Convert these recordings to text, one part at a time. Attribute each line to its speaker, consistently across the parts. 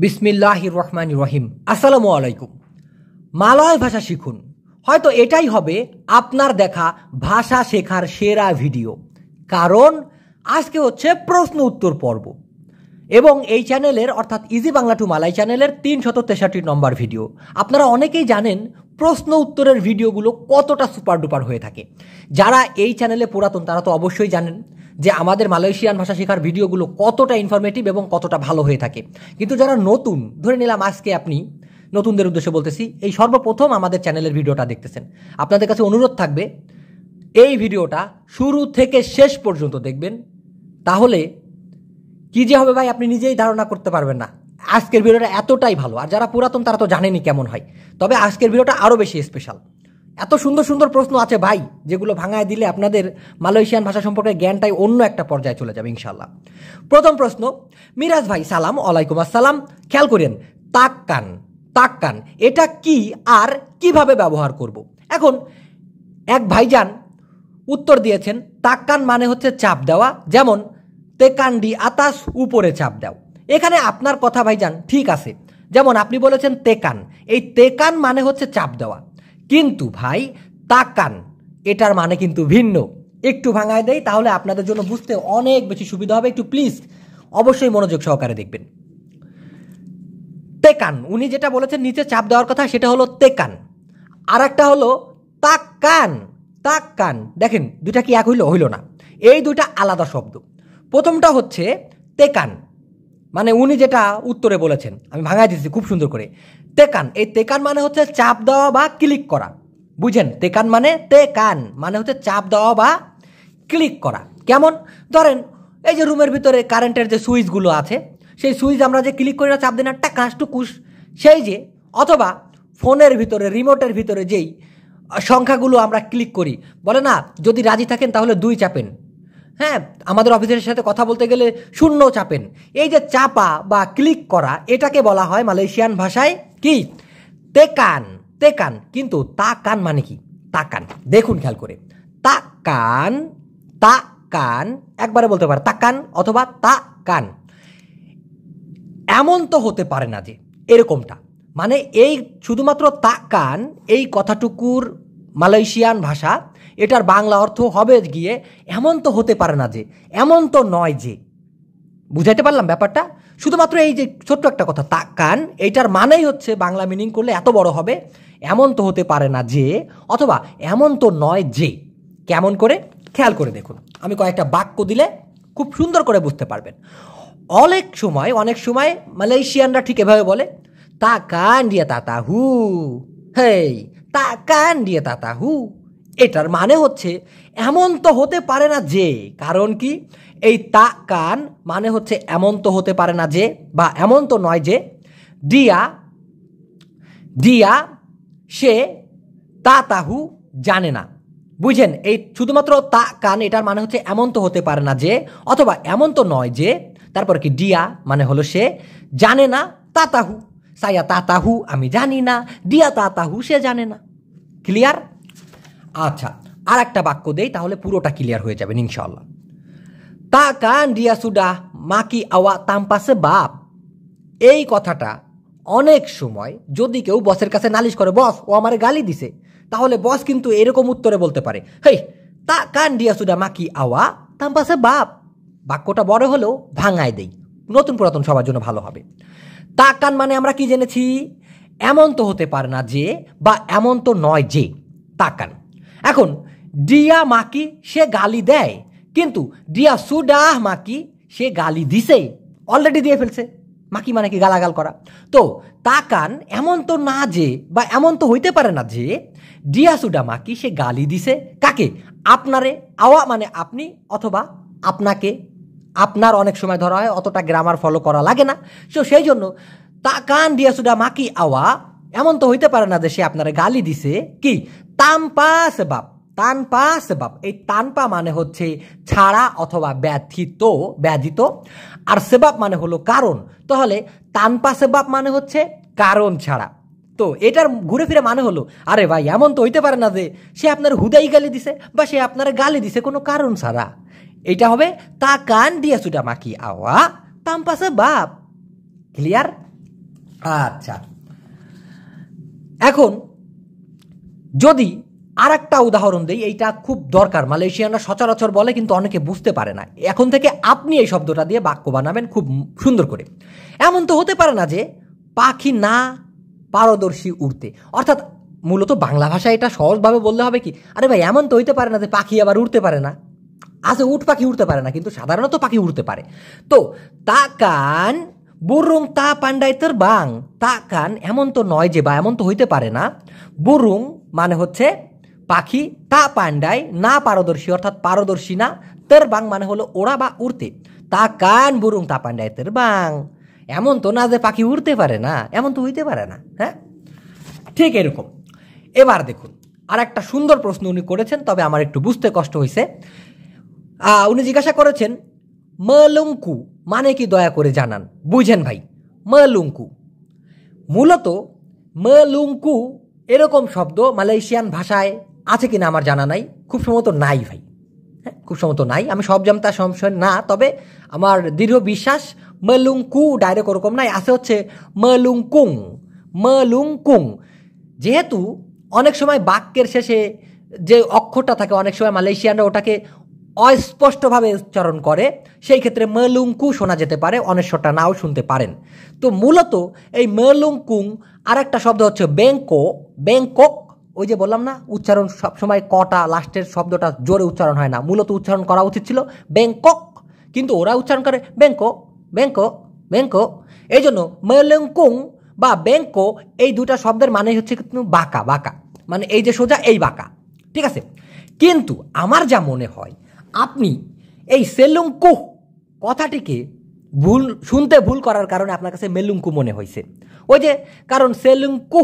Speaker 1: বিসমিল্লাহির রহমানির রহিম। আসসালামু আলাইকুম। মালয় ভাষা শিখুন, হয়তো এটাই হবে আপনার দেখা ভাষা শেখার সেরা ভিডিও। কারণ আজকে হচ্ছে প্রশ্ন উত্তর পর্ব এবং এই চ্যানেলের অর্থাৎ ইজি বাংলা টু মালয় চ্যানেলের 363 নম্বর ভিডিও। আপনারা অনেকেই জানেন প্রশ্ন উত্তরের ভিডিওগুলো কতটা সুপার ডুপার হয়ে থাকে। যারা এই চ্যানেলে পুরাতন তারা তো অবশ্যই জানেন যে আমাদের মালয়েশিয়ান ভাষা শেখার ভিডিওগুলো কতটা ইনফরমেটিভ এবং কতটা ভালো হয়ে থাকে। কিন্তু যারা নতুন, ধরে নিলাম আজকে আপনি নতুনদের উদ্দেশ্যে বলতেছি, এই সর্বপ্রথম আমাদের চ্যানেলের ভিডিওটা দেখতেছেন, আপনাদের কাছে অনুরোধ থাকবে এই ভিডিওটা শুরু থেকে শেষ পর্যন্ত দেখবেন। তাহলে কি যে হবে ভাই আপনি নিজেই ধারণা করতে পারবেন না। আজকের ভিডিওটা এতটাই ভালো, আর যারা পুরাতন তারা তো জানেনই কেমন হয়, তবে আজকের ভিডিওটা আরও বেশি স্পেশাল। এত সুন্দর সুন্দর প্রশ্ন আছে ভাই, যেগুলো ভাঙায় দিলে আপনাদের মালয়েশিয়ান ভাষা সম্পর্কে জ্ঞানটাই অন্য একটা পর্যায়ে চলে যাবে ইনশাল্লাহ। প্রথম প্রশ্ন, মিরাজ ভাই সালাম। ওয়ালাইকুম আসসালাম। খেয়াল করেন, তাক্কান তাক্কান এটা কি আর কিভাবে ব্যবহার করব। এখন এক ভাইজান উত্তর দিয়েছেন তাক্কান মানে হচ্ছে চাপ দেওয়া, যেমন তেকান্ডি আতাস, উপরে চাপ দাও। এখানে আপনার কথা ভাইজান ঠিক আছে, যেমন আপনি বলেছেন তেকান, এই তেকান মানে হচ্ছে চাপ দেওয়া, কিন্তু ভাই তাকান এটার মানে কিন্তু ভিন্ন। একটু ভাঙায় দেই, তাহলে আপনাদের জন্য বুঝতে অনেক বেশি সুবিধা হবে। একটু প্লিজ অবশ্যই মনোযোগ সহকারে দেখবেন। তেকান, উনি যেটা বলেছেন নিচে চাপ দেওয়ার কথা সেটা হলো তেকান, আর একটা হলো তাক্কান। তাক্কান দেখেন দুইটা কি এক হইল না, এই দুইটা আলাদা শব্দ। প্রথমটা হচ্ছে তেকান, মানে উনি যেটা উত্তরে বলেছেন আমি ভাঙায় দিচ্ছি খুব সুন্দর করে। তেকান, এই তেকান মানে হচ্ছে চাপ দেওয়া বা ক্লিক করা, বুঝেন? তেকান মানে হচ্ছে চাপ দেওয়া বা ক্লিক করা। কেমন? ধরেন এই যে রুমের ভিতরে কারেন্টের যে সুইচগুলো আছে, সেই সুইচ আমরা যে ক্লিক করি না, চাপ দিই না, টাকাস টুকুস, সেই যে, অথবা ফোনের ভিতরে রিমোটের ভিতরে যেই সংখ্যাগুলো আমরা ক্লিক করি, বলে না যদি রাজি থাকেন তাহলে 2 চাপেন, হ্যাঁ, আমাদের অফিসের সাথে কথা বলতে গেলে 0 চাপেন। এই যে চাপা বা ক্লিক করা, এটাকে বলা হয় মালয়েশিয়ান ভাষায় কি? তেকান। তেকান। কিন্তু তাকান মানে কি? তাকান দেখুন খেয়াল করে, তাকান তাকান একবারে বলতে পারে তাকান অথবা তাকান। এমন তো হতে পারে না যে, এরকমটা মানে এই শুধুমাত্র তাকান এই কথাটুকুর মালয়েশিয়ান ভাষা, এটার বাংলা অর্থ হবে গিয়ে এমন তো হতে পারে না যে, এমন তো নয় যে। বুঝাইতে পারলাম ব্যাপারটা? শুধুমাত্র এই যে ছোট্ট একটা কথা তাকান, এইটার মানেই হচ্ছে বাংলা মিনিং করলে এত বড় হবে, এমন তো হতে পারে না যে, অথবা এমন তো নয় যে। কেমন করে? খেয়াল করে দেখুন, আমি কয়েকটা বাক্য দিলে খুব সুন্দর করে বুঝতে পারবেন। অনেক সময় মালয়েশিয়ানরা ঠিক এভাবে বলে, তাকান দিয়ে তাতাহু, হেই তাকান দিয়ে তাতাহু। এটার মানে হচ্ছে এমন তো হতে পারে না যে। কারণ কি? এই তাকান মানে হচ্ছে এমন তো হতে পারে না যে, বা এমন তো নয় যে। ডিয়া ডিয়া সে তাতাহু জানে না। বুঝেন? এই শুধুমাত্র তাকান এটার মানে হচ্ছে এমন তো হতে পারে না যে, অথবা এমন তো নয় যে। তারপর কি? ডিয়া মানে হলো সে, জানে না তাতাহু, সায়া তাতাহু আমি জানি না, ডিয়া তাতাহু সে জানে না। ক্লিয়ার? আচ্ছা, আর একটা বাক্য দেই, তাহলে পুরোটা ক্লিয়ার হয়ে যাবেন ইনশাআল্লাহ। তাকান ডিয়া সুডা মাকি আওয়া তাম্পাসে বাপ। এই কথাটা অনেক সময় যদি কেউ বসের কাছে নালিশ করে, বস ও আমারে গালি দিছে, তাহলে বস কিন্তু এরকম উত্তরে বলতে পারে, হেই তাকান ডিয়া সুডা মাকি আওয়া তাম্পাসে বাপ। বাক্যটা বড় হলেও ভাঙায় দেই, নতুন পুরাতন সবার জন্য ভালো হবে। তাকান মানে আমরা কি জেনেছি? এমন তো হতে পারে না যে, বা এমন তো নয় যে। তাকান। এখন ডিয়া মাকি সে গালি দেয়, কিন্তু ডিয়া সুডাহ মাকি সে গালি দিছে, অলরেডি দিয়ে ফেলছে। মাকি মানে কি? গালাগাল করা। তো তাকান এমন তো না যে, বা এমন তো হইতে পারে না যে ডিয়া সুডা মাকি সে গালি দিছে। কাকে? আপনারে। আওয়া মানে আপনি অথবা আপনাকে। আপনার অনেক সময় ধরা হয়, অতটা গ্রামার ফলো করা লাগে না, সো সেই জন্য তাকান ডিয়া সুডা মাকি আওয়া এমন তো হইতে পারে না যে সে আপনারে গালি দিছে। কি? তাম্পা সেবাব। তানপা সেবাব, এই তানপা মানে হচ্ছে ছাড়া অথবা ব্যাধিত, আর সেবাব মানে হলো কারণ। তাহলে তানপা সেবাব মানে হচ্ছে কারণ ছাড়া। তো এটার ঘুরে ফিরে মানে হলো, আরে ভাই এমন তো হইতে পারে না যে সে আপনার হুদাই গালি দিছে বা সে আপনার গালি দিছে কোনো কারণ ছাড়া। এটা হবে তাকান দিয়া সুডা মাকি আওয়া তাম্পা সেবাব। ক্লিয়ার? আচ্ছা, এখন যদি আর একটা উদাহরণ দিই, এইটা খুব দরকার, মালয়েশিয়ানরা সচরাচর বলে কিন্তু অনেকে বুঝতে পারে না। এখন থেকে আপনি এই শব্দটা দিয়ে বাক্য বানাবেন খুব সুন্দর করে। এমন তো হতে পারে না যে পাখি না পারদর্শী উড়তে, অর্থাৎ মূলত বাংলা ভাষায় এটা সহজভাবে বললে হবে কি, আরে ভাই এমন তো হইতে পারে না যে পাখি আবার উড়তে পারে না। আছে, উট পাখি উড়তে পারে না, কিন্তু সাধারণত পাখি উড়তে পারে। তো তাকান বুরুং তা পান্ডাই তেরবাং, তাকান এমন তো নয় যে, বা এমন তো হইতে পারে না। বুরুং মানে হচ্ছে পাখি, তা পান্ডাই না পারদর্শী অর্থাৎ পারদর্শী না, তেরবাং মানে হলো ওড়া বা উড়তে। তাকান বুরুং তা পান্ডাই তেরবাং, এমন তো না যে পাখি উড়তে পারে না, এমন তো হইতে পারে না। হ্যাঁ, ঠিক এরকম। এবার দেখুন আর একটা সুন্দর প্রশ্ন উনি করেছেন, তবে আমার একটু বুঝতে কষ্ট হয়েছে। উনি জিজ্ঞাসা করেছেন মলুঙ্কু মানে কি, দয়া করে জানান। বুঝেন ভাই, মলুঙ্কু মূলত মলুঙ্কু এরকম শব্দ মালয়েশিয়ান ভাষায় আছে কিনা আমার জানা নাই, খুব সম্ভবত নাই ভাই। হ্যাঁ, খুব সম্ভবত নাই, আমি সব জানতা সংশয় না, তবে আমার দৃঢ় বিশ্বাস মলুঙ্কু ডাইরেক্ট ওরকম নাই, আছে হচ্ছে মলুঙ্কুং। মলুঙ্কুং যেহেতু অনেক সময় বাক্যের শেষে যে অক্ষরটা থাকে অনেক সময় মালয়েশিয়ানরা ওটাকে অস্পষ্টভাবে উচ্চারণ করে, সেই ক্ষেত্রে মলুঙ্কু শোনা যেতে পারে, অনেশ্বরটা নাও শুনতে পারেন। তো মূলত এই মলুঙ্কুং আর একটা শব্দ হচ্ছে ব্যাংকো, ব্যাংকক। ওই যে বললাম না, উচ্চারণ সবসময় কটা লাস্টের শব্দটা জোরে উচ্চারণ হয় না, মূলত উচ্চারণ করা উচিত ছিল ব্যাংকক, কিন্তু ওরা উচ্চারণ করে ব্যাংকো ব্যাংকো ব্যাংকো। এই জন্য মলুঙ্কুং বা ব্যাংকো এই দুটা শব্দের মানে হচ্ছে বাঁকা, বাঁকা মানে এই যে সোজা এই বাঁকা, ঠিক আছে। কিন্তু আমার যা মনে হয় আপনি এই সেলুঙ্কু কথাটিকে ভুল শুনতে ভুল করার কারণে আপনার কাছে মেলুঙ্কু মনে হয়েছে। ওই যে কারণ সেলুঙ্কু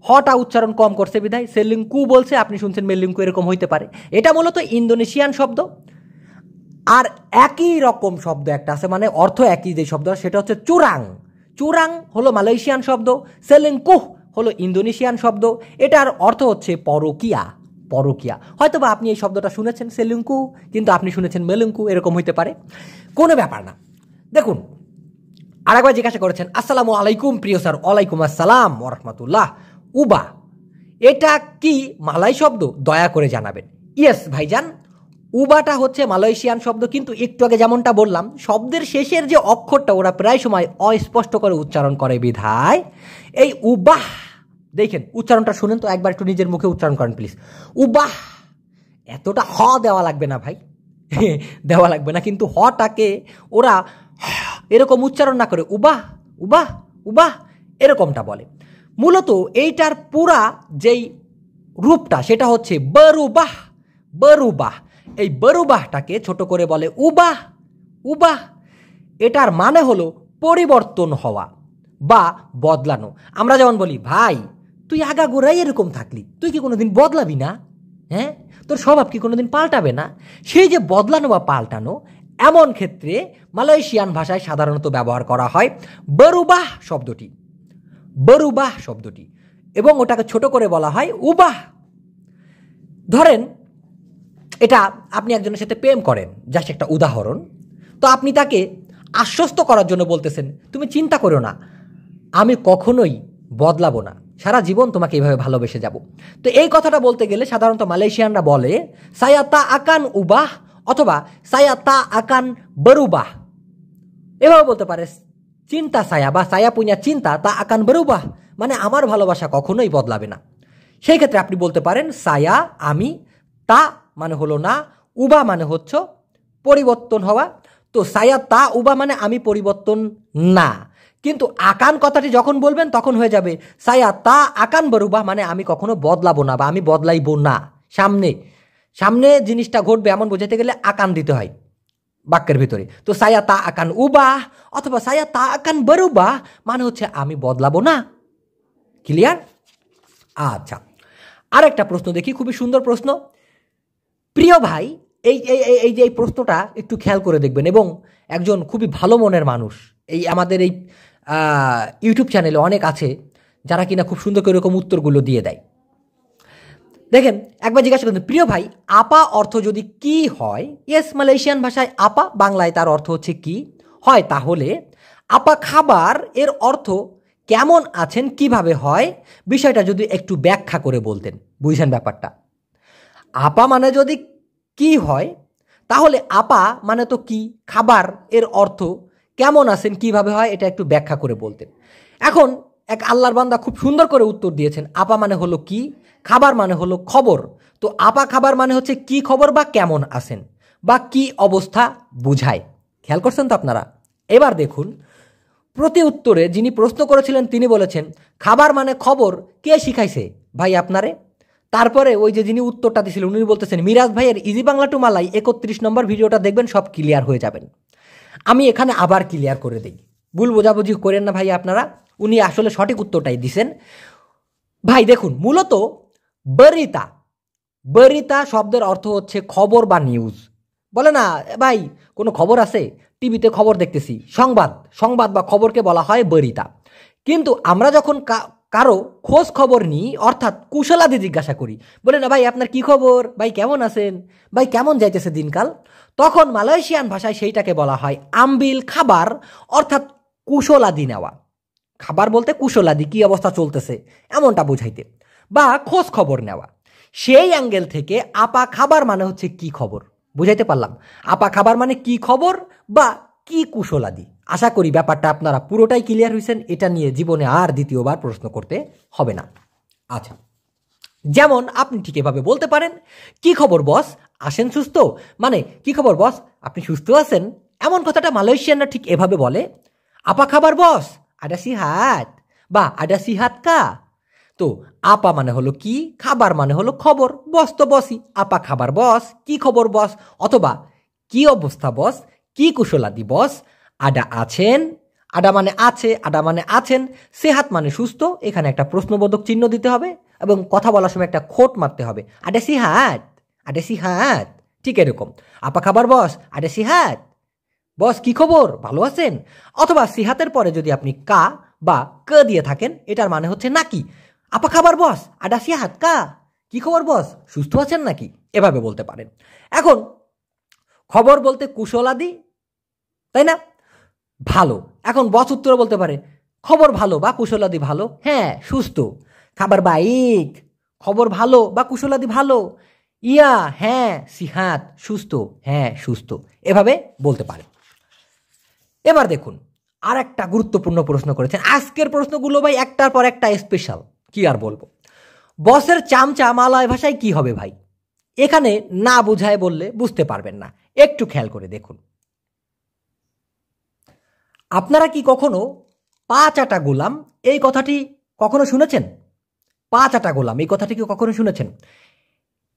Speaker 1: হটা উচ্চারণ কম করছে বিধায় সেলুঙ্কু বলছে, আপনি শুনছেন মেলুঙ্কু, এরকম হইতে পারে। এটা মূলত ইন্দোনেশিয়ান শব্দ। আর একই রকম শব্দ একটা আছে, মানে অর্থ একই যে শব্দ, সেটা হচ্ছে চুরাং। চুরাং হলো মালয়েশিয়ান শব্দ, সেলুঙ্কু হলো ইন্দোনেশিয়ান শব্দ। এটার অর্থ হচ্ছে পরকিয়া, পরকিয়া। হয়তো বা আপনি এই শব্দটা শুনেছেন সেলুঙ্কু, কিন্তু আপনি শুনেছেন মেলুঙ্কু, এরকম হইতে পারে, কোনো ব্যাপার না। দেখুন আরেকবার জিজ্ঞাসা করেছেন আসসালামু আলাইকুম প্রিয় স্যার। ওয়ালাইকুম আসসালাম ওয়া রাহমাতুল্লাহ। উবা এটা কি মালয় শব্দ, দয়া করে জানাবেন। ইয়েস ভাইজান, উবাটা হচ্ছে মালয়েশিয়ান শব্দ, কিন্তু একটু আগে যেমনটা বললাম শব্দের শেষের যে অক্ষরটা ওরা প্রায় সময় অস্পষ্ট করে উচ্চারণ করে বিধায় এই উবাহ, দেখেন উচ্চারণটা শুনেন তো একবার, একটু নিজের মুখে উচ্চারণ করেন প্লিজ। উবাহ, এতটা হ দেওয়া লাগবে না ভাই, দেওয়া লাগবে না, কিন্তু হটাকে ওরা এরকম উচ্চারণ না করে উবাহ উবাহ উবাহ এরকমটা বলে। মূলত এইটার পুরা যেই রূপটা সেটা হচ্ছে বরুবাহ, বরুবাহ। এই বরুবাহটাকে ছোট করে বলে উবাহ, উবাহ। এটার মানে হলো পরিবর্তন হওয়া বা বদলানো। আমরা যেমন বলি ভাই তুই আগাগোড়াই এরকম থাকলি, তুই কি কোনোদিন বদলাবি না? হ্যাঁ, তোর স্বভাব কি কোনোদিন পাল্টাবে না? সেই যে বদলানো বা পাল্টানো, এমন ক্ষেত্রে মালয়েশিয়ান ভাষায় সাধারণত ব্যবহার করা হয় বরুবাহ শব্দটি, বরুবাহ শব্দটি, এবং ওটাকে ছোট করে বলা হয় উবাহ। ধরেন এটা আপনি একজনের সাথে প্রেম করেন, জাস্ট একটা উদাহরণ। তো আপনি তাকে আশ্বস্ত করার জন্য বলতেছেন তুমি চিন্তা করো না, আমি কখনোই বদলাবো না, সারা জীবন তোমাকে এইভাবে ভালোবেসে যাব। তো এই কথাটা বলতে গেলে সাধারণত মালয়েশিয়ানরা বলে সায়াতা আকান উবাহ অথবা সায়াতা আকান বরুবাহ, এভাবে বলতে পারে চিন্তা সায়া বা সায়া পুña চিন্তা তা আকান বরুবাহ, মানে আমার ভালোবাসা কখনোই বদলাবে না। সেই ক্ষেত্রে আপনি বলতে পারেন সায়া আমি, তা মানে হলো না, উবা মানে হচ্ছে পরিবর্তন হওয়া। তো সায়া তা উবা মানে আমি পরিবর্তন না, কিন্তু আকান কথাটি যখন বলবেন তখন হয়ে যাবে সায়া তা আকান বরুবাহ, মানে আমি কখনো বদলাবো না বা আমি বদলাইবো না। সামনে সামনে জিনিসটা ঘটবে এমন বোঝাতে গেলে আকান দিতে হয় বাক্যের ভিতরে। তো সায়া তা আকান উবাহ অথবা সায়া তা আকান বরুবাহ মানে হচ্ছে আমি বদলাবো না। ক্লিয়ার? আচ্ছা, আরেকটা প্রশ্ন দেখি, খুবই সুন্দর প্রশ্ন। প্রিয় ভাই, এই এই যে এই প্রশ্নটা একটু খেয়াল করে দেখবেন, এবং একজন খুবই ভালো মনের মানুষ এই আমাদের এই ইউটিউব চ্যানেলে অনেক আছে যারা কিনা খুব সুন্দর করে এরকম উত্তরগুলো দিয়ে দেয়। দেখেন একবার জিজ্ঞাসা করুন প্রিয় ভাই আপা অর্থ যদি কি হয়? ইয়েস, মালয়েশিয়ান ভাষায় আপা, বাংলায় তার অর্থ হচ্ছে কি হয়। তাহলে আপা খাবার এর অর্থ কেমন আছেন কিভাবে হয় বিষয়টা যদি একটু ব্যাখ্যা করে বলতেন, বুঝছেন ব্যাপারটা? আপা মানে যদি কি হয়, তাহলে আপা মানে তো কি, খাবার, এর অর্থ কেমন আছেন কিভাবে হয় এটা একটু ব্যাখ্যা করে বলতেন। এখন এক আল্লাহর বান্দা খুব সুন্দর করে উত্তর দিয়েছেন, আপা মানে হলো কি, খাবার মানে হলো খবর। তো আপা খাবার মানে হচ্ছে কি খবর বা কেমন আছেন বা কি অবস্থা বুঝায়। খেয়াল করছেন তো আপনারা? এবার দেখুন, প্রতি উত্তরে যিনি প্রশ্ন করেছিলেন তিনি বলেছেন খাবার মানে খবর, কে শিখাইছে ভাই আপনারে? তারপরে ওই যে যিনি উত্তরটা দিয়েছিলেন উনি বলতেছেন মিরাজ ভাইয়ের ইজি বাংলা টু মালাই 31 নম্বর ভিডিওটা দেখবেন, সব ক্লিয়ার হয়ে যাবেন। আমি এখানে আবার ক্লিয়ার করে দিই, ভুল বোঝাবুঝি করেন না ভাই আপনারা। উনি আসলে সঠিক উত্তরটাই দিছেন ভাই। দেখুন, মূলত বরিতা, বরিতা শব্দের অর্থ হচ্ছে খবর বা নিউজ। বলে না ভাই কোনো খবর আছে, টিভিতে খবর দেখতেছি, সংবাদ, সংবাদ বা খবরকে বলা হয় বরিতা। কিন্তু আমরা যখন কারো খোঁজ খবর নিই, অর্থাৎ কুশলাদি জিজ্ঞাসা করি, বলে না ভাই আপনার কি খবর, ভাই কেমন আছেন, ভাই কেমন যাইতেছে দিনকাল, তখন মালয়েশিয়ান ভাষায় সেইটাকে বলা হয় আমবিল খাবার, অর্থাৎ কুশলাদি নেওয়া। খাবার বলতে কুশলাদি, কি অবস্থা চলতেছে এমনটা বুঝাইতে, বা খোঁজ খবর নেওয়া। সেই অ্যাঙ্গেল থেকে আপা খাবার মানে হচ্ছে কি খবর, বুঝাইতে পারলাম? আপা খাবার মানে কি খবর বা কি কুশলাদি। আশা করি ব্যাপারটা আপনারা পুরোটাই ক্লিয়ার হয়েছেন, এটা নিয়ে জীবনে আর দ্বিতীয়বার প্রশ্ন করতে হবে না। আচ্ছা, যেমন আপনি ঠিক এভাবে বলতে পারেন, কি খবর বস, আসেন সুস্থ, মানে কি খবর বস, আপনি সুস্থ আছেন, এমন কথাটা মালয়েশিয়ানরা ঠিক এভাবে বলে। আপা খাবার বস, আডা সিহাত, বা আডা সিহাত কা। তো আপা মানে হলো কি, খাবার মানে হলো খবর, বস তো বসই, আপা খাবার বস, কি খবর বস, অথবা কি অবস্থা বস, কি কুশলাদি বস, আডা আছেন, আডা মানে আছে, আডা মানে আছেন, সেহাত মানে সুস্থ, এখানে একটা প্রশ্নবোধক চিহ্ন দিতে হবে এবং কথা বলার সময় একটা খোট মারতে হবে, আডা সিহাত, আডা সিহাত। ঠিক এরকম, আপা খাবার বস, আডা সিহাত, বস কি খবর, ভালো আছেন। অথবা সিহাতের পরে যদি আপনি কা বা ক দিয়ে থাকেন, এটার মানে হচ্ছে নাকি। আপা খাবার বস, আডা সিহাত কা, কি খবর বস, সুস্থ আছেন নাকি, এভাবে বলতে পারেন। এখন খবর বলতে কুশলাদি, তাই না, ভালো। এখন বস উত্তরে বলতে পারে খবর ভালো বা কুশলাদি ভালো, হ্যাঁ সুস্থ। খাবার বাইক, খবর ভালো বা কুশলাদি ভালো, ইয়া হ্যাঁ, সিহাত সুস্থ, হ্যাঁ সুস্থ, এভাবে বলতে পারে। এবার দেখুন, আর একটা গুরুত্বপূর্ণ প্রশ্ন করেছেন। আজকের প্রশ্নগুলো ভাই একটার পর একটা স্পেশাল, কি আর বলবো। বসের চামচা মালয় ভাষায় কি হবে ভাই? এখানে না বুঝায় বললে বুঝতে পারবেন না, একটু খেয়াল করে দেখুন। আপনারা কি কখনো পা চাটা গোলাম এই কথাটি কখনো শুনেছেন? পা চাটা গোলাম এই কথাটি কি কখনো শুনেছেন?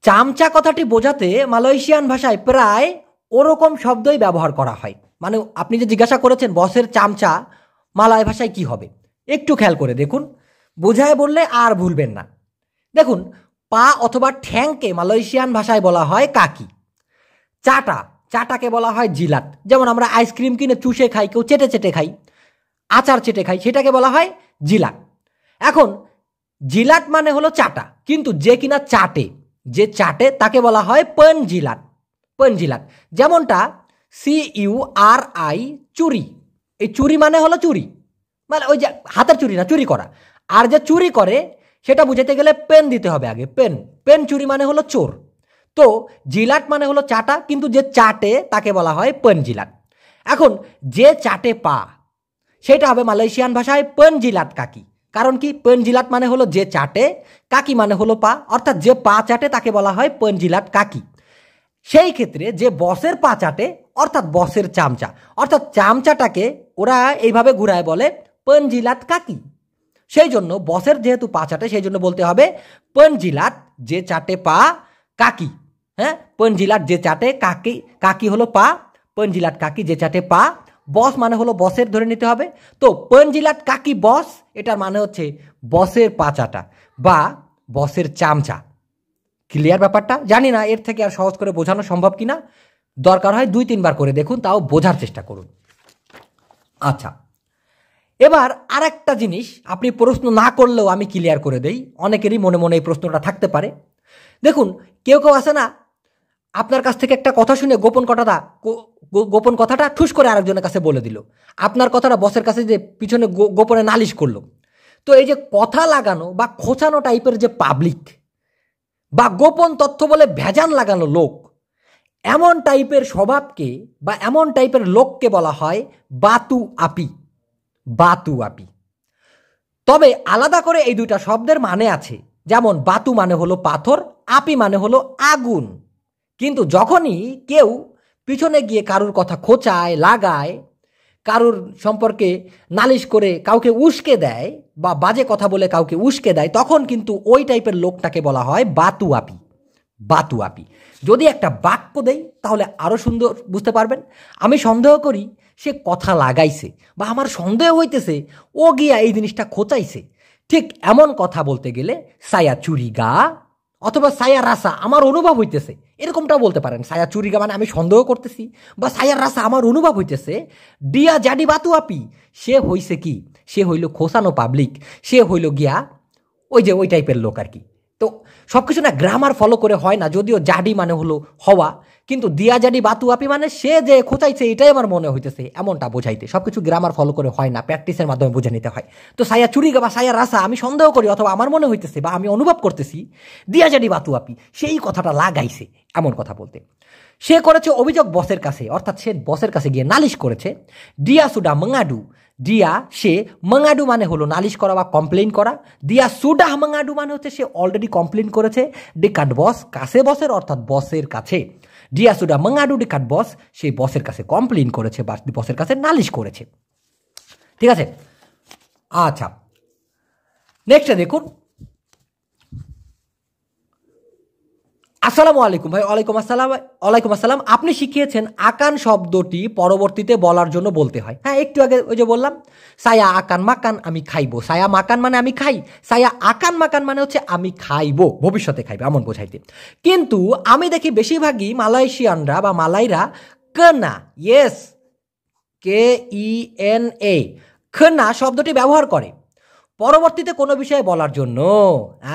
Speaker 1: চামচা কথাটি বোঝাতে মালয়েশিয়ান ভাষায় প্রায় ওরকম শব্দই ব্যবহার করা হয়। মানে আপনি যে জিজ্ঞাসা করেছেন বসের চামচা মালয় ভাষায় কি হবে, একটু খেয়াল করে দেখুন, বোঝায় বললে আর ভুলবেন না। দেখুন, পা অথবা ঠ্যাংকে মালয়েশিয়ান ভাষায় বলা হয় কাকি। চাটা, চাটাকে বলা হয় জিলাট। যেমন আমরা আইসক্রিম কিনে চুষে খাই, কেউ চেটে চেটে খাই, আচার চেটে খাই, সেটাকে বলা হয় জিলাট। এখন জিলাট মানে হলো চাটা, কিন্তু যে কিনা চাটে, যে চাটে তাকে বলা হয় পেন জিলাট, পেন জিলাট। যেমনটা CURI চুরি, এই চুরি মানে হলো চুরি, মানে ওই যে হাতের চুরি না, চুরি করা। আর যে চুরি করে সেটা বুঝাতে গেলে পেন দিতে হবে আগে, পেন, পেন চুরি মানে হলো চোর। তো জিলাট মানে হলো চাটা, কিন্তু যে চাটে তাকে বলা হয় পেন জিলাট। এখন যে চাটে পা, সেটা হবে মালয়েশিয়ান ভাষায় পেন জিলাট কাকি। কারণ কি, পেন জিলাট মানে হলো যে চাটে, কাকি মানে হলো পা, অর্থাৎ যে পা চাটে তাকে বলা হয় পেন জিলাট কাকি। সেই ক্ষেত্রে যে বসের পা চাটে, অর্থাৎ বসের চামচা, অর্থাৎ চামচাটাকে ওরা এইভাবে ঘুরায় বলে পেন জিলাট কাকি। সেই জন্য বসের যেহেতু পা চাটে, সেই জন্য বলতে হবে পেন জিলাট যে চাটে পা কাকি। হ্যাঁ, পেন জিলাট যে চাটে কাকি, কাকি হলো পা, পেন জিলাট কাকি যে চাটে পা, বস মানে হলো বসের ধরে নিতে হবে। তো পেন জিলাট কাকি বস, এটার মানে হচ্ছে বসের পা চাটা বা বসের চামচা। ক্লিয়ার ব্যাপারটা? জানি না এর থেকে আর সহজ করে বোঝানো সম্ভব কিনা, দরকার হয় 2-3 বার করে দেখুন, তাও বোঝার চেষ্টা করুন। আচ্ছা, এবার আর একটা জিনিস আপনি প্রশ্ন না করলেও আমি ক্লিয়ার করে দেই, অনেকেরই মনে মনে এই প্রশ্নটা থাকতে পারে। দেখুন, কেউ কেউ আছে না, আপনার কাছ থেকে একটা কথা শুনে গোপন কথাটা ঠুস করে আরেকজনের কাছে বলে দিল, আপনার কথাটা বসের কাছে যে পিছনে গোপনে নালিশ করলো। তো এই যে কথা লাগানো বা খোঁচানো টাইপের যে পাবলিক বা গোপন তথ্য বলে ভেজান লাগানো লোক, এমন টাইপের স্বভাবকে বা এমন টাইপের লোককে বলা হয় বাতু আপি। বাতু আপি। তবে আলাদা করে এই দুইটা শব্দের মানে আছে। যেমন বাতু মানে হলো পাথর, আপি মানে হলো আগুন। কিন্তু যখনই কেউ পিছনে গিয়ে কারুর কথা খোঁচায়, লাগায়, কারুর সম্পর্কে নালিশ করে কাউকে উস্কে দেয় বা বাজে কথা বলে কাউকে উস্কে দেয়, তখন কিন্তু ওই টাইপের লোকটাকে বলা হয় বাতু আপি। বাতু আপি। যদি একটা বাক্য দেই তাহলে আরও সুন্দর বুঝতে পারবেন। আমি সন্দেহ করি সে কথা লাগাইছে, বা আমার সন্দেহ হইতেছে ও গিয়া এই জিনিসটা খোঁচাইছে। ঠিক এমন কথা বলতে গেলে সায়া চুরিগা অথবা সায়া রাসা আমার অনুভব হইতেছে, এরকমটাও বলতে পারেন। সায়া চুরিগা মানে আমি সন্দেহ করতেছি, বা সায়ার রাসা আমার অনুভব হইতেছে ডিয়া জাডি বাতু আপি সে হইছে কি, সে হইল খোসানো পাবলিক, সে হইল গিয়া ওই টাইপের লোক আর কি। তো সব কিছু না গ্রামার ফলো করে হয় না, যদিও জাডি মানে হলো হওয়া, কিন্তু দিয়া জাডি বাতু আপি মানে সে যে খোঁচাইছে এটাই আমার মনে হইতেছে এমনটা বোঝাইতে। সব কিছু গ্রামার ফলো করে হয় না, প্র্যাকটিসের মাধ্যমে বুঝে নিতে হয়। তো সায়া চুরিগা বা সায়া রাসা আমি সন্দেহ করি অথবা আমার মনে হইতেছে বা আমি অনুভব করতেছি দিয়া জাডি বাতু আপি সেই কথাটা লাগাইছে এমন কথা বলতে। সে করেছে অভিযোগ বসের কাছে, অর্থাৎ সে বসের কাছে গিয়ে নালিশ করেছে। ডিয়া সুডা মঙ্গাডু, ডিয়া সে, মঙ্গাডু মানে হলো নালিশ করা বা কমপ্লেন করা। দিয়া সুডাহ মঙ্গাডু মানে হচ্ছে সে অলরেডি কমপ্লেন করেছে ডিকাট বস, কাছে বসের অর্থাৎ বসের কাছে। ডিয়া সুডা মঙ্গাডু ডিকাট বস, সে বসের কাছে কমপ্লেন করেছে বা বসের কাছে নালিশ করেছে। ঠিক আছে, আচ্ছা নেক্সটে দেখুন। আসসালামু আলাইকুম ভাই। ওয়ালাইকুম আসসালাম। ওয়ালাইকুম আসসালাম। আপনি শিখিয়েছেন আকান শব্দটি পরবর্তীতে বলার জন্য বলতে হয়। হ্যাঁ, একটু আগে ওই যে বললাম সায়া আকান মাকান আমি খাইবো। সায়া মাকান মানে আমি খাই, সায়া আকান মাকান মানে হচ্ছে আমি খাইবো, ভবিষ্যতে খাইবো এমন বোঝাইতে। কিন্তু আমি দেখি বেশিরভাগই মালয়েশিয়ানরা বা মালাইরা কেনা, ইয়েস KENA, কেনা শব্দটি ব্যবহার করে পরবর্তীতে কোনো বিষয়ে বলার জন্য।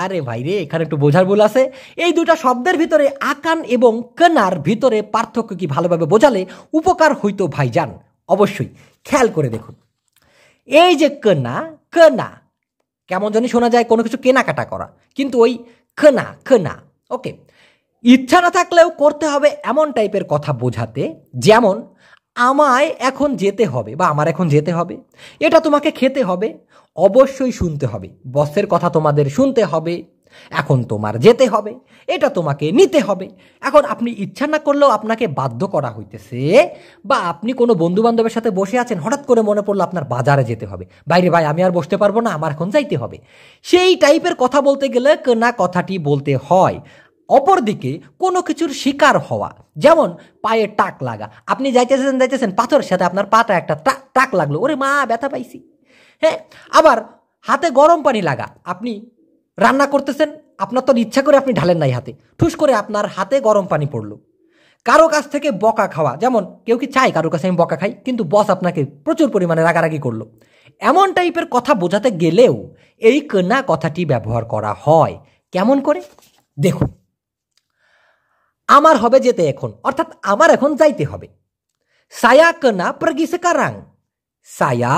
Speaker 1: আরে ভাই রে, এখানে একটু বোঝার ভুল আছে। এই দুটা শব্দের ভিতরে আকান এবং কেনার ভিতরে পার্থক্য কি ভালোভাবে বোঝালে উপকার হইতো ভাইজান। অবশ্যই খেয়াল করে দেখুন। এই যে কেনা, কেনা কেমন জানি শোনা যায় কোনো কিছু কেনাকাটা করা, কিন্তু ওই কেনা কেনা ওকে, ইচ্ছা না থাকলেও করতে হবে এমন টাইপের কথা বোঝাতে। যেমন আমায় এখন যেতে হবে বা আমার এখন যেতে হবে, এটা তোমাকে খেতে হবে, অবশ্যই শুনতে হবে, বসের কথা তোমাদের শুনতে হবে, এখন তোমার যেতে হবে, এটা তোমাকে নিতে হবে। এখন আপনি ইচ্ছা না করলেও আপনাকে বাধ্য করা হইতেছে, বা আপনি কোনো বন্ধু বান্ধবের সাথে বসে আছেন, হঠাৎ করে মনে পড়লো আপনার বাজারে যেতে হবে, বাইরে ভাই আমি আর বসতে পারবো না, আমার এখন যাইতে হবে। সেই টাইপের কথা বলতে গেলে কেনা কথাটি বলতে হয়। অপরদিকে কোনো কিছুর শিকার হওয়া, যেমন পায়ে টাক লাগা, আপনি যাইতেছেন পাথরের সাথে আপনার পাটা একটা টাক লাগলো, ওরে মা ব্যথা পাইছি। হ্যাঁ, আবার হাতে গরম পানি লাগা, আপনি রান্না করতেছেন, আপনার তো ইচ্ছা করে আপনি ঢালেন নাই হাতে, ঠুস করে আপনার হাতে গরম পানি পড়লো। কারো কাছ থেকে বকা খাওয়া, যেমন কেউ কি চায় কারো কাছে আমি বকা খাই, কিন্তু বস আপনাকে প্রচুর পরিমাণে রাগারাগি করলো। এমন টাইপের কথা বোঝাতে গেলেও এই কেনা কথাটি ব্যবহার করা হয়। কেমন করে দেখুন, আমার হবে যেতে এখন, অর্থাৎ আমার এখন যাইতে হবে। সায়া কেনা pergi sekarang, সায়া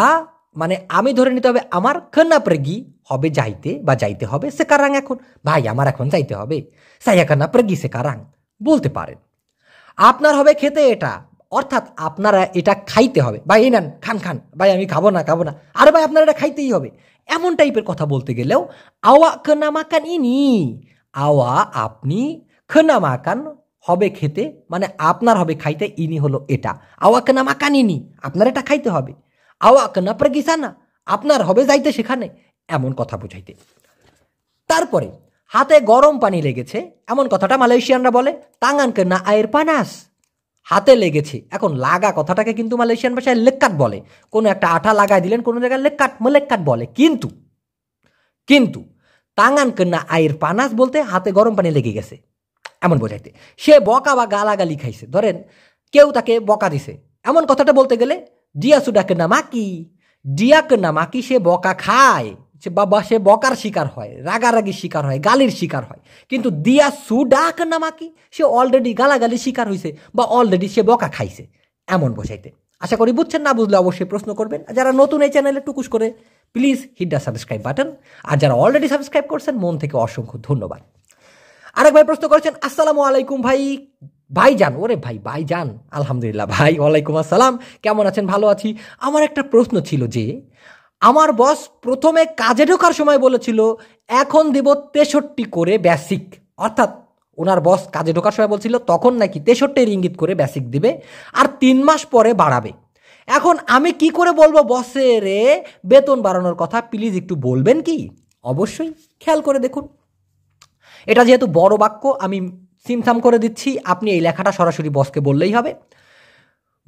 Speaker 1: মানে আমি ধরে নিতে হবে আমার, কেনা pergi হবে যাইতে বা যাইতে হবে, sekarang এখন, ভাই আমার এখন যাইতে হবে, সায়া কেনা pergi sekarang বলতে পারেন। আপনার হবে খেতে এটা, অর্থাৎ আপনারা এটা খাইতে হবে, ভাই এই নেন খান খান, ভাই আমি খাবো না, আরে ভাই আপনার এটা খাইতেই হবে। এমন টাইপের কথা বলতে গেলেও awak kena makan ini, awak আপনি, kena makan হবে খেতে, মানে আপনার হবে খাইতে, ইনি হলো এটা, awak kena makan ini আপনার এটা খাইতে হবে, awak kena pergi sana আপনার হবে যাইতে সেখানে, এমন কথা বোঝাইতে। তারপরে হাতে গরম পানি লেগেছে, এমন কথাটা মালয়েশিয়ানরা বলে tangan kena air panas, হাতে লেগেছে। এখন লাগা কথাটাকে কিন্তু মালয়েশিয়ান ভাষায় লেক্কাট বলে, কোনো একটা আঠা লাগাই দিলেন কোনো জায়গায় লেক্কাট বলে, কিন্তু tangan kena air panas বলতে হাতে গরম পানি লেগে গেছে এমন বোঝাইতে। সে বকা বা গালাগালি খাইছে, ধরেন কেউ তাকে বকা দিছে, এমন কথাটা বলতে গেলে dia sudah kena maki, dia kena maki সে বকা খায়, বাবা সে বকার শিকার হয়, রাগারাগির শিকার হয়, গালির শিকার হয়। কিন্তু দিয়া সুডা kena maki সে অলরেডি গালাগালির শিকার হয়েছে বা অলরেডি সে বকা খাইছে এমন বোঝাইতে। আশা করি বুঝছেন, না বুঝলে অবশ্যই প্রশ্ন করবেন। যারা নতুন এই চ্যানেলে টুকুস করে please hit the subscribe button. আর যারা অলরেডি সাবস্ক্রাইব করছেন মন থেকে অসংখ্য ধন্যবাদ। আরেক ভাই প্রশ্ন করেছেন, আসসালামু আলাইকুম ভাইজান। ওরে ভাইজান, আলহামদুলিল্লাহ ভাই, ওয়ালাইকুম আসসালাম, কেমন আছেন? ভালো আছি। আমার একটা প্রশ্ন ছিল যে আমার বস প্রথমে কাজে ঢোকার সময় বলেছিল এখন দিব 63 করে বেসিক, অর্থাৎ ওনার বস কাজে ঢোকার সময় বলছিল তখন নাকি 63 রিঙ্গিত করে বেসিক দিবে আর 3 মাস পরে বাড়াবে। এখন আমি কি করে বলবো বসের বেতন বাড়ানোর কথা? প্লিজ একটু বলবেন কি? অবশ্যই খেয়াল করে দেখুন, এটা যেহেতু বড় বাক্য আমি সিমসাম করে দিচ্ছি, আপনি এই লেখাটা সরাসরি বসকে বললেই হবে।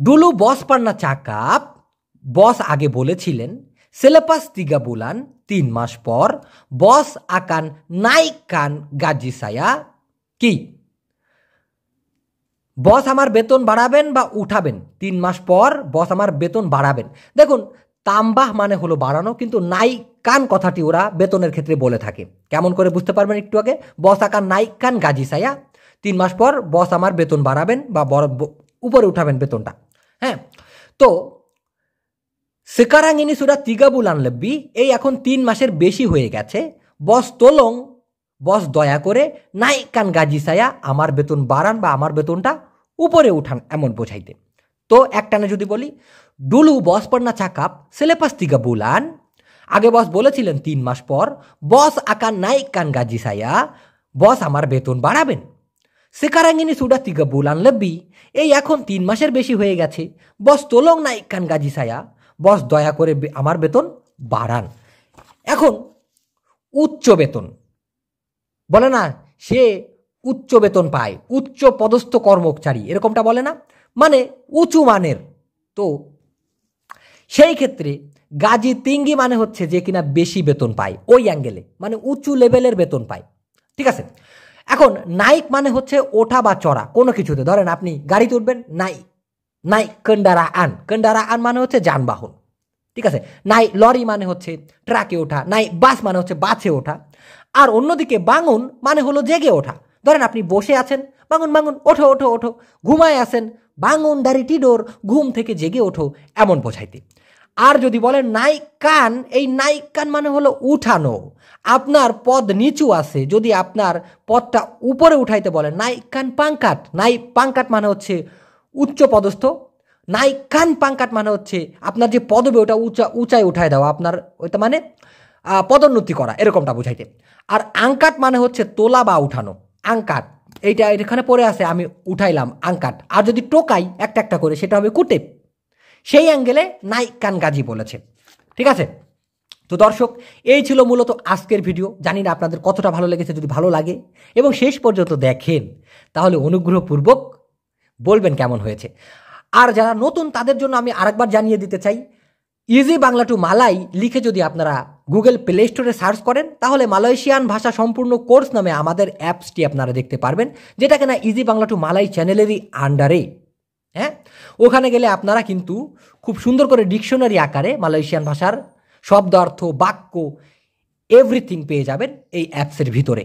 Speaker 1: ডুলু বস পান্না চাকাপ, বস আগে বলেছিলেন সিলেবাস 3 bulan 3 মাস পর বস akan naikkan gaji saya কি? বস আমার বেতন বাড়াবেন বা উঠাবেন, 3 মাস পর বস আমার বেতন বাড়াবেন। দেখুন, তাম্বাহ মানে হলো বাড়ানো, কিন্তু নাইকান কথাটি ওরা বেতনের ক্ষেত্রে বলে থাকে। কেমন করে বুঝতে পারবেন একটু আগে? বস আকান নাইকান গাজি সায়া, 3 মাস পর বস আমার বেতন বাড়াবেন বা উপরে উঠাবেন বেতনটা। হ্যাঁ, তো সেকারাং ইনি সুরা 3 bulan lebih, এই এখন 3 মাসের বেশি হয়ে গেছে। বস তোলং, বস দয়া করে নাইকান গাজি সায়া, আমার বেতন বাড়ান বা আমার বেতনটা উপরে উঠান, এমন বোঝাইতে। তো একটানে যদি বলি, ডুলু বস পান্না চাকাপ সিলেবাস 3 bulan, আগে বস বলেছিলেন 3 মাস পর বস আকান নাইকান গাজি সায়া, বস আমার বেতন বাড়াবেন। সেকারাং ইনি সুরা 3 bulan lebih, এই এখন 3 মাসের বেশি হয়ে গেছে। বস তোলং নাইকান গাজি সায়া, বস দয়া করে আমার বেতন বাড়ান। এখন উচ্চ বেতন বলে না, সে উচ্চ বেতন পায়, উচ্চ পদস্থ কর্মচারী, এরকমটা বলে না, মানে উঁচু মানের। তো সেই ক্ষেত্রে গাজী তিঙ্গি মানে হচ্ছে যে কিনা বেশি বেতন পায়, ওই অ্যাঙ্গেলে মানে উঁচু লেভেলের বেতন পায়। ঠিক আছে। এখন নাইক মানে হচ্ছে ওঠা বা চড়া কোনো কিছুতে। ধরেন আপনি গাড়িতে উঠবেন, নাই কেন্ডারাআন মানে হচ্ছে যানবাহন। ঠিক আছে। নাই লরি মানে হচ্ছে ট্রাকে ওঠা, নাই বাস মানে হচ্ছে বাসে ওঠা। আর অন্যদিকে বাঙুন মানে হলো জেগে ওঠা। ধরেন আপনি বসে আছেন, বাঙুন বাঙুন, ওঠো ওঠো ওঠো। ঘুমায় আছেন, বাঙুন ডারি টিডোর, ঘুম থেকে জেগে ওঠো, এমন বোঝাইতে। আর যদি বলেন নাইকান, এই নাইকান মানে হলো উঠানো। আপনার পদ নিচু আছে, যদি আপনার পদটা উপরে উঠাইতে বলেন নাইকান পাঙ্কাট, নাই পাঙ্কাট মানে হচ্ছে উচ্চ পদস্থ, নাইকান পাঙ্কাট মানে হচ্ছে আপনার যে পদবি ওটা উঁচায় উঠায় দেওয়া, আপনার ওইটা মানে পদোন্নতি করা, এরকমটা বুঝাইতে। আর আঙ্কাট মানে হচ্ছে তোলা বা উঠানো। আঙ্কাট এইটা এখানে পড়ে আছে, আমি উঠাইলাম আঙ্কাট। আর যদি টোকাই একটা একটা করে, সেটা হবে কুটেপ। সেই অ্যাঙ্গেলে নাইকান গাজী বলেছে। ঠিক আছে। তো দর্শক, এই ছিল মূলত আজকের ভিডিও। জানি না আপনাদের কতটা ভালো লেগেছে। যদি ভালো লাগে এবং শেষ পর্যন্ত দেখেন, তাহলে অনুগ্রহপূর্বক বলবেন কেমন হয়েছে। আর যারা নতুন তাদের জন্য আমি আরেকবার জানিয়ে দিতে চাই, ইজি বাংলা টু মালাই লিখে যদি আপনারা গুগল প্লে স্টোরে সার্চ করেন, তাহলে মালয়েশিয়ান ভাষা সম্পূর্ণ কোর্স নামে আমাদের অ্যাপসটি আপনারা দেখতে পারবেন, যেটা কিনা ইজি বাংলা টু মালাই চ্যানেলেরই আন্ডারে। হ্যাঁ, ওখানে গেলে আপনারা কিন্তু খুব সুন্দর করে ডিকশনারি আকারে মালয়েশিয়ান ভাষার শব্দার্থ, বাক্য, এভরিথিং পেয়ে যাবেন এই অ্যাপসের ভিতরে।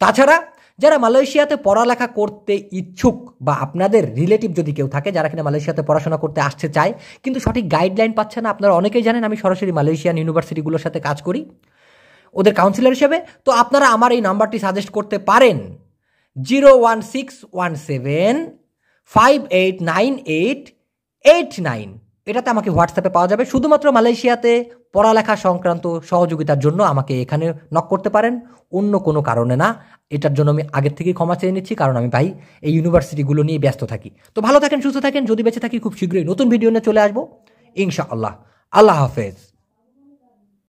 Speaker 1: তাছাড়া যারা মালয়েশিয়াতে পড়ালেখা করতে ইচ্ছুক বা আপনাদের রিলেটিভ যদি কেউ থাকে যারা কিনা মালয়েশিয়াতে পড়াশোনা করতে আসতে চায় কিন্তু সঠিক গাইডলাইন পাচ্ছে না, আপনারা অনেকেই জানেন আমি সরাসরি মালয়েশিয়ান ইউনিভার্সিটিগুলোর সাথে কাজ করি ওদের কাউন্সিলর হিসেবে। তো আপনারা আমার এই নাম্বারটি সাজেস্ট করতে পারেন, 01617589889। এটাতে আমাকে হোয়াটসঅ্যাপে পাওয়া যাবে। শুধুমাত্র মালয়েশিয়াতে পড়ালেখা সংক্রান্ত সহযোগিতার জন্য আমাকে এখানে নক করতে পারেন, অন্য কোনো কারণে না। এটার জন্য আমি আগের থেকেই ক্ষমা চেয়ে নিচ্ছি, কারণ আমি ভাই এই ইউনিভার্সিটিগুলো নিয়ে ব্যস্ত থাকি। তো ভালো থাকেন, সুস্থ থাকেন। যদি বেঁচে থাকি খুব শীঘ্রই নতুন ভিডিও নিয়ে চলে আসবো ইনশাআল্লাহ। আল্লাহ হাফেজ।